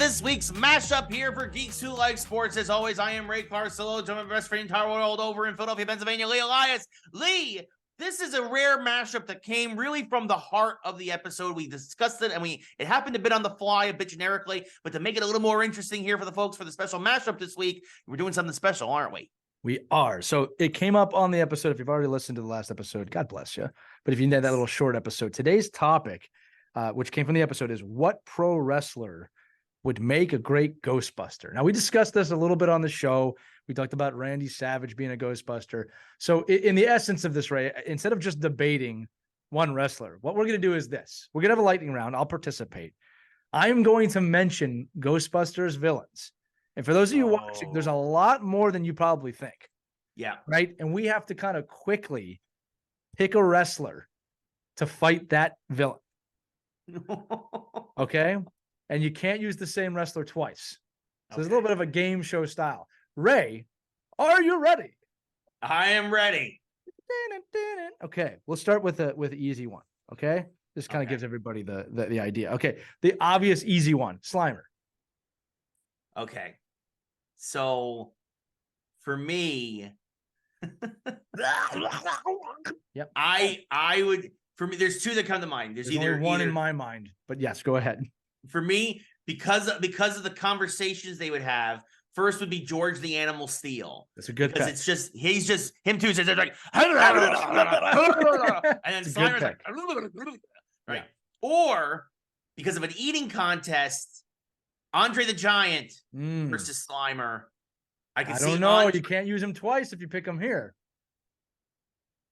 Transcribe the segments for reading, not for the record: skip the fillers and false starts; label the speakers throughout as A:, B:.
A: this week's mashup here for Geeks Who Like Sports. As always, I am Ray Carcillo, joined by my best friend entire world over in Philadelphia, Pennsylvania, Lee Elias. Lee, this is a rare mashup that came really from the heart of the episode. We discussed it, and it happened a bit on the fly, a bit generically, but to make it a little more interesting here for the folks for the special mashup this week, we're doing something special, aren't we?
B: We are. So it came up on the episode. If you've already listened to the last episode, God bless you. But if you need that little short episode, today's topic, which came from the episode, is what pro wrestler would make a great Ghostbuster. Now, we discussed this a little bit on the show. We talked about Randy Savage being a Ghostbuster. So in the essence of this, Ray, instead of just debating one wrestler, what we're going to do is this. We're going to have a lightning round. I'll participate. I'm going to mention Ghostbusters villains. And for those of you watching, there's a lot more than you probably think.
A: Yeah.
B: Right? And we have to kind of quickly pick a wrestler to fight that villain. Okay? And you can't use the same wrestler twice. So there's a little bit of a game show style. Ray, are you ready?
A: I am ready.
B: Okay, we'll start with the easy one. Okay, this kind of gives everybody the idea. Okay, the obvious easy one, Slimer.
A: Okay, so for me,
B: yep,
A: I would. For me, there's two that come to mind. There's either
B: one in my mind, but yes, go ahead.
A: For me, because of the conversations they would have, first would be George the Animal Steel.
B: That's a good
A: because
B: pick.
A: He's just him too. So they're like, and then Slimer's like, right. Yeah. Or because of an eating contest, Andre the Giant versus Slimer. I
B: don't know. You can't use him twice if you pick him here.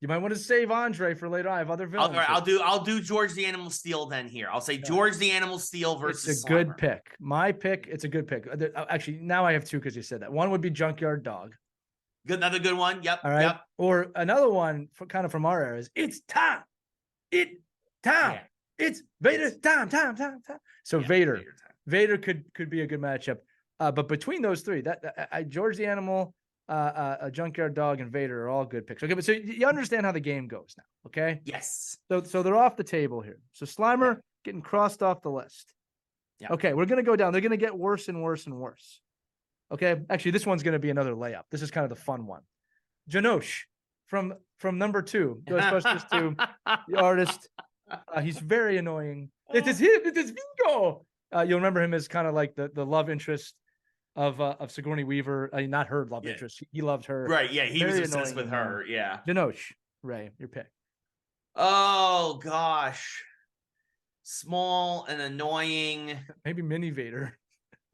B: You might want to save Andre for later on. I have other villains.
A: I'll do George the Animal Steel then here. I'll say George the Animal Steel versus
B: It's a good pick. My pick, it's a good pick. Actually, now I have two because you said that. One would be Junkyard Dog.
A: Good, another good one. Yep.
B: All right.
A: Yep.
B: Or another one kind of from our era is It's Time.
A: Yeah.
B: It's Vader time. So yeah, Vader could be a good matchup. But between those three, George the Animal, a Junkyard Dog, and Vader are all good picks. Okay, but so you understand how the game goes now, okay?
A: Yes.
B: So they're off the table here. So Slimer getting crossed off the list.
A: Yeah.
B: Okay, we're gonna go down. They're gonna get worse and worse and worse. Okay, actually, this one's gonna be another layup. This is kind of the fun one. Janosh from number 2, Ghostbusters 2, the artist. He's very annoying. It is him. It is Vingo. You'll remember him as kind of like the love interest of Sigourney Weaver. Not her love interest. He loved her.
A: Right. Yeah. He was obsessed with her. Yeah.
B: Janosh, Ray, your pick.
A: Oh gosh. Small and annoying.
B: Maybe Mini Vader.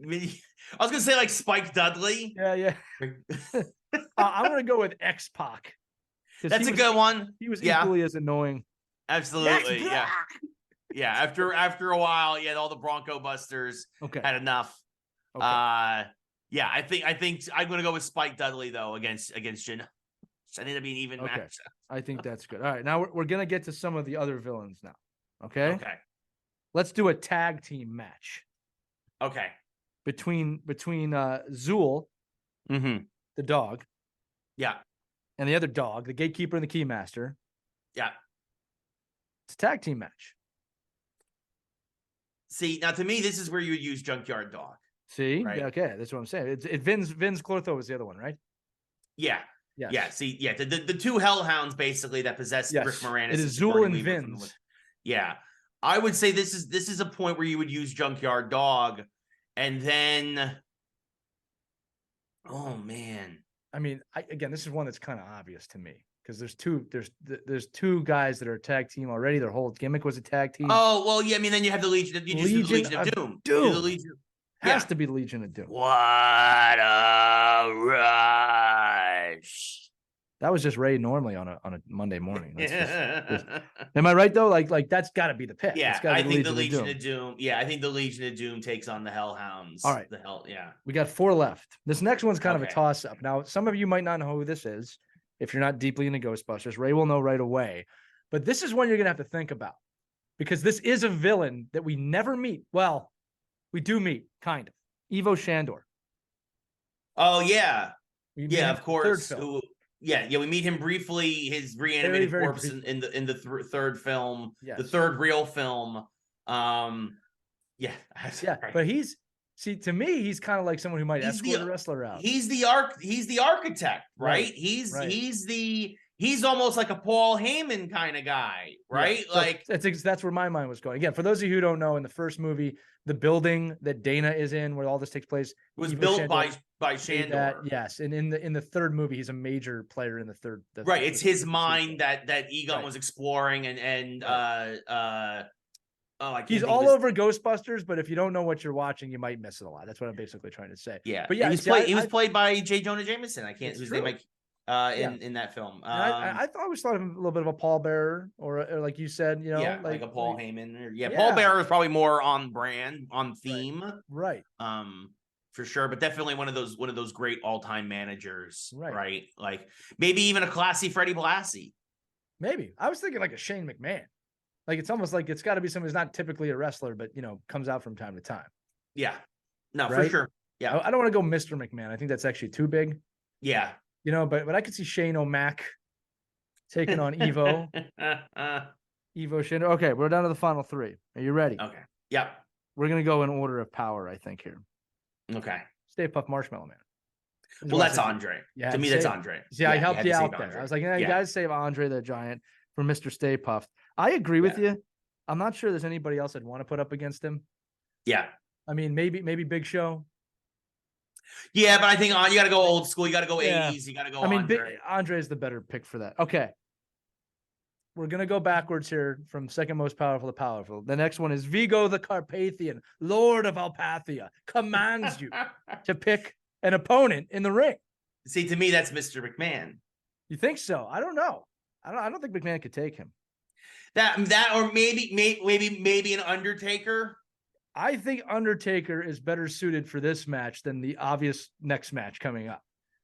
A: I was gonna say like Spike Dudley.
B: Yeah. I'm gonna go with X-Pac.
A: That's a good one.
B: He was equally as annoying.
A: Absolutely. Yeah. Yeah. After a while, all the Bronco Busters had enough. Okay. I think I'm gonna go with Spike Dudley though against Jin. I think that'd be an even match.
B: I think that's good. All right, now we're gonna get to some of the other villains now. Okay. Let's do a tag team match.
A: Okay.
B: Between Zool, the dog, and the other dog, the gatekeeper and the keymaster. Yeah. It's a tag team match.
A: See, now to me, this is where you would use Junkyard Dog.
B: See? Right? Yeah, okay, that's what I'm saying. Vince Clortho was the other one, right?
A: Yeah. Yes. Yeah. See, the two hellhounds basically that possess Rick Moranis.
B: It is Zool and Vince.
A: Yeah. I would say this is a point where you would use Junkyard Dog, and then oh man.
B: I mean, again, this is one that's kind of obvious to me. Because there's two guys that are a tag team already. Their whole gimmick was a tag team.
A: Oh well, yeah. I mean, then you have the Legion of Doom.
B: Has to be the Legion of Doom.
A: What a rush!
B: That was just Ray normally on a Monday morning. Am I right though? Like that's got to be the pick.
A: Yeah, I think the Legion of Doom. Yeah, I think the Legion of Doom takes on the Hellhounds.
B: All right, we got 4 left. This next one's kind of a toss up. Now, some of you might not know who this is. If you're not deeply into Ghostbusters, Ray will know right away. But this is one you're going to have to think about because this is a villain that we never meet. Well, we do meet, kind of. Ivo Shandor.
A: Oh, yeah. Yeah, of course. We meet him briefly, his reanimated corpse in the third film, the third real film. Right.
B: But See, to me, he's kind of like someone who might escort a wrestler out.
A: He's the architect, right?
B: Right.
A: He's almost like a Paul Heyman kind of guy, right?
B: Yeah. So that's where my mind was going. Again, for those of you who don't know, in the first movie, the building that Dana is in, where all this takes place,
A: was built by Shandor.
B: Yes, and in the third movie, he's a major player in the third.
A: Right, it's his mind that Egon was exploring, and
B: he's all over Ghostbusters, but if you don't know what you're watching, you might miss it a lot. That's what I'm basically trying to say.
A: Yeah,
B: but yeah,
A: he was played by J. Jonah Jameson. I can't whose name in that film.
B: I always thought of him a little bit of a pallbearer, or like you said,
A: like a Paul Heyman. Pallbearer is probably more on brand, on theme,
B: right?
A: For sure, but definitely one of those great all-time managers, right? Like maybe even a classy Freddie Blassie.
B: Maybe I was thinking like a Shane McMahon. Like it's almost like it's got to be someone who's not typically a wrestler, but comes out from time to time.
A: Yeah, no, for sure. Yeah,
B: I don't want to go Mr. McMahon. I think that's actually too big.
A: Yeah,
B: but I could see Shane O'Mac taking on Evo. Evo Shane. Okay, we're down to the final three. Are you ready?
A: Okay. Yeah.
B: We're gonna go in order of power, I think here.
A: Okay.
B: Stay Puft Marshmallow Man.
A: Well, that's Andre. To me, that's Andre.
B: See, I helped you out there. I was like, you guys save Andre the Giant for Mr. Stay Puft. I agree with you. I'm not sure there's anybody else I'd want to put up against him.
A: Yeah.
B: I mean, maybe Big Show.
A: Yeah, but I think you got to go old school. You got to go 80s. You got to go
B: Andre is the better pick for that. Okay. We're going to go backwards here from second most powerful to powerful. The next one is Vigo the Carpathian, Lord of Alpathia, commands you to pick an opponent in the ring.
A: See, to me, that's Mr. McMahon.
B: You think so? I don't know. I don't think McMahon could take him.
A: That or maybe an Undertaker.
B: I think Undertaker is better suited for this match than the obvious next match coming up.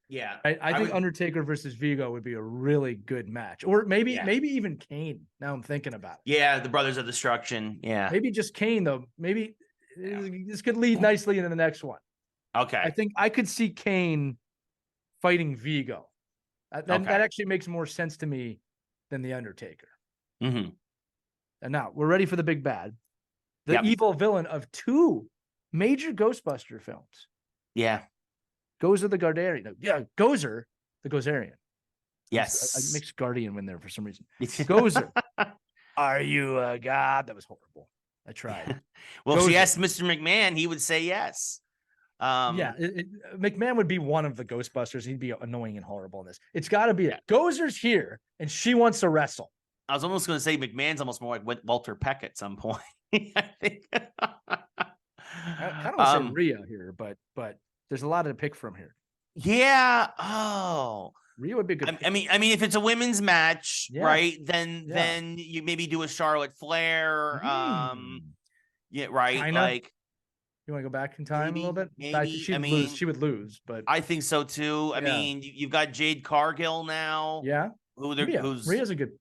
A: Yeah.
B: I think Undertaker versus Vigo would be a really good match. Or maybe even Kane. Now I'm thinking about it.
A: Yeah, the Brothers of Destruction. Yeah.
B: Maybe just Kane, though. Maybe this could lead nicely into the next one.
A: Okay.
B: I think I could see Kane fighting Vigo. That actually makes more sense to me than the Undertaker.
A: Mm-hmm.
B: And now we're ready for the big bad. The evil villain of two major Ghostbuster films.
A: Yeah.
B: Gozer the Gardarian. Yeah, Gozer the Gozerian.
A: Yes.
B: I mixed Guardian in there for some reason. Gozer. Are you a god? That was horrible. I tried.
A: Well, if she asked Mr. McMahon, he would say yes.
B: McMahon would be one of the Ghostbusters. He'd be annoying and horrible in this. It's got to be it. Gozer's here, and she wants to wrestle.
A: I was almost going to say McMahon's almost more like Walter Peck at some point. I think.
B: I kind of want to say Rhea here, but there's a lot to pick from here.
A: Yeah. Oh,
B: Rhea would be a good.
A: I mean, if it's a women's match, right? Then you maybe do a Charlotte Flair. Yeah, right.
B: Kinda.
A: Like,
B: you want to go back in time a little bit?
A: Maybe.
B: She would lose, but
A: I think so too. I mean, you've got Jade Cargill now.
B: Yeah. Rhea's a good.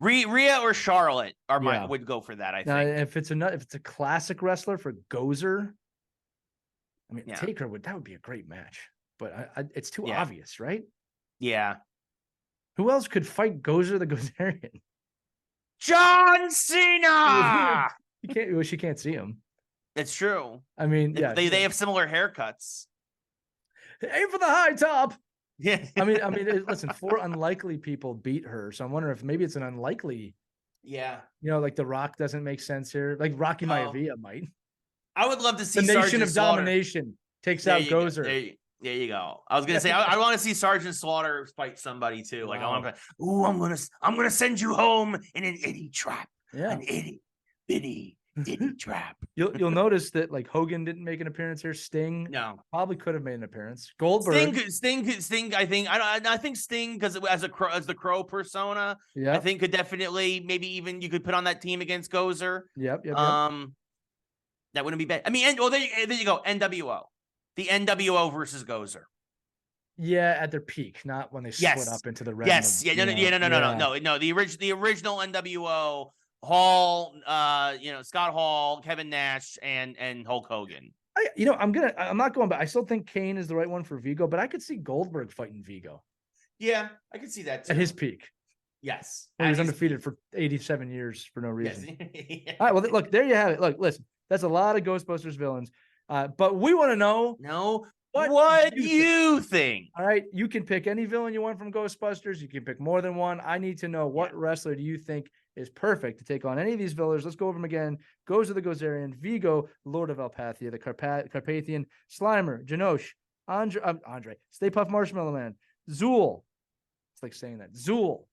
A: Rhea or Charlotte would go for that. I think.
B: Now, if it's a classic wrestler for Gozer, I mean, Taker that would be a great match, but it's too obvious, right?
A: Yeah.
B: Who else could fight Gozer the Gozerian?
A: John Cena.
B: She can't see him.
A: It's true.
B: I mean,
A: they have similar haircuts.
B: Aim for the high top.
A: Yeah.
B: I mean, listen, 4 unlikely people beat her. So I'm wondering if maybe it's an unlikely.
A: Yeah.
B: Like The Rock doesn't make sense here. Like Rocky Maivia might.
A: I would love to see
B: the
A: Sergeant
B: Nation of
A: Slaughter.
B: Domination takes out Gozer.
A: There you go. I was gonna say I want to see Sergeant Slaughter fight somebody too. Like I'm gonna send you home in an itty trap.
B: Yeah.
A: An itty bitty itty trap.
B: You'll notice that like Hogan didn't make an appearance here. Sting probably could have made an appearance. Goldberg.
A: Sting. I think Sting because as the Crow persona.
B: Yeah.
A: I think could definitely maybe even you could put on that team against Gozer.
B: Yep.
A: That wouldn't be bad. I mean, there you go. NWO. The NWO versus Gozer.
B: Yeah, at their peak, not when they split up into the red.
A: Yes. No. The original NWO. Hall, Scott Hall, Kevin Nash, and Hulk Hogan.
B: I'm not going back. I still think Kane is the right one for Vigo, but I could see Goldberg fighting Vigo.
A: Yeah, I could see that too.
B: At his peak.
A: Yes.
B: He was undefeated for 87 years for no reason.
A: Yes.
B: All right, well, look, there you have it. Look, listen, that's a lot of Ghostbusters villains. But we want to know.
A: No. What do you think?
B: All right. You can pick any villain you want from Ghostbusters. You can pick more than one. I need to know what wrestler do you think is perfect to take on any of these villains. Let's go over them again. Goes to the Gozerian, Vigo, Lord of Alpathia, the Carpathian, Slimer, Janosh, Andre, Stay Puft Marshmallow Man, Zool. It's like saying that. Zool,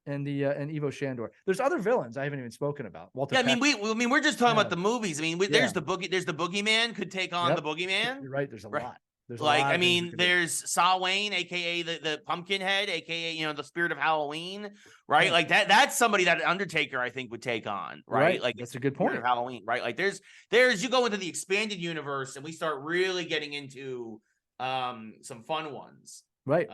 B: and Evo Shandor. There's other villains I haven't even spoken about. Walter.
A: Yeah, I mean, we're just talking about the movies. I mean, there's the Boogeyman could take on the Boogeyman.
B: You're right. There's a lot. There's
A: there's Samhain, aka the Pumpkinhead, aka the spirit of Halloween, right? Like that's somebody that Undertaker I think would take on, right? Like
B: that's a good point.
A: Halloween, right? Like there's you go into the expanded universe and we start really getting into some fun ones,
B: right?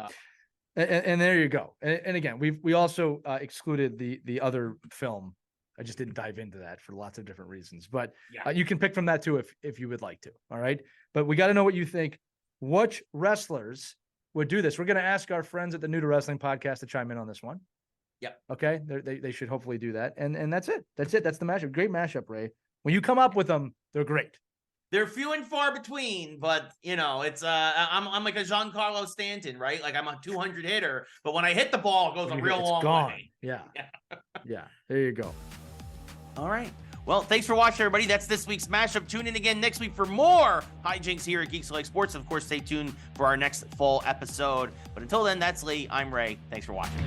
B: And there you go. And again, we also excluded the other film. I just didn't dive into that for lots of different reasons, but you can pick from that too if you would like to. All right, but we got to know what you think. Which wrestlers would do this? We're going to ask our friends at the New to Wrestling podcast to chime in on this one.
A: Yep.
B: Okay. They should hopefully do that. And that's it. That's it. That's the mashup. Great mashup, Ray. When you come up with them, they're great.
A: They're few and far between, but it's I'm like a Giancarlo Stanton, right? Like I'm a 200 hitter, but when I hit the ball, it goes a real long way.
B: Yeah. There you go.
A: All right. Well, thanks for watching, everybody. That's this week's mashup. Tune in again next week for more hijinks here at Geeks Who Like Sports. Of course, stay tuned for our next full episode. But until then, that's Lee. I'm Ray. Thanks for watching.